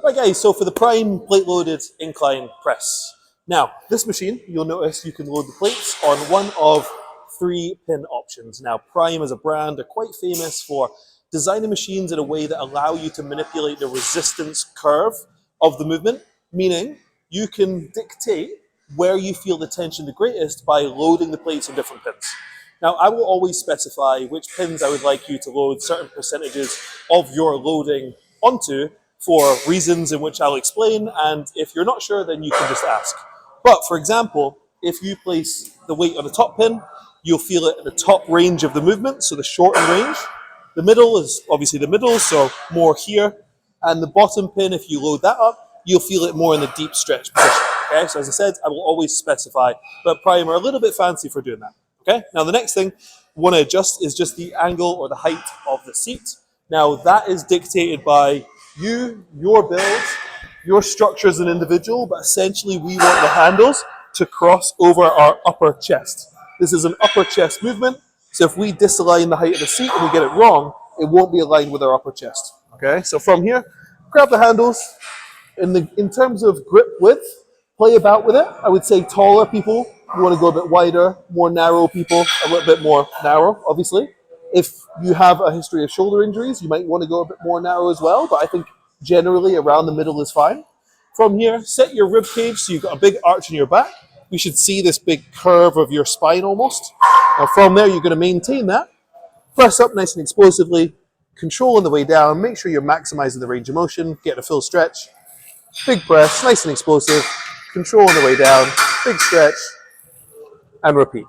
Right guys, so for the prime plate loaded incline press. Now, this machine, you'll notice you can load the plates on one of 3 pin options. Now, Prime as a brand are quite famous for designing machines in a way that allow you to manipulate the resistance curve of the movement, meaning you can dictate where you feel the tension the greatest by loading the plates on different pins. Now, I will always specify which pins I would like you to load certain percentages of your loading onto for reasons in which I'll explain, and if you're not sure, then you can just ask. But for example, if you place the weight on the top pin, you'll feel it at the top range of the movement, so the shortened range. The middle is obviously the middle, so more here. And the bottom pin, if you load that up, you'll feel it more in the deep stretch position. Okay, so as I said, I will always specify, but Prime are a little bit fancy for doing that. Okay, now the next thing we want to adjust is just the angle or the height of the seat. Now that is dictated by you, your build, your structure as an individual, but essentially we want the handles to cross over our upper chest. This is an upper chest movement, so if we disalign the height of the seat and we get it wrong, it won't be aligned with our upper chest. Okay, so from here, grab the handles. In terms of grip width, play about with it. I would say taller people, you want to go a bit wider, more narrow people, a little bit more narrow, obviously. If you have a history of shoulder injuries, you might want to go a bit more narrow as well, but I think generally around the middle is fine. From here, set your rib cage so you've got a big arch in your back. You should see this big curve of your spine almost. Now from there, you're going to maintain that. Press up nice and explosively, control on the way down, make sure you're maximizing the range of motion, get a full stretch. Big press, nice and explosive, control on the way down, big stretch, and repeat.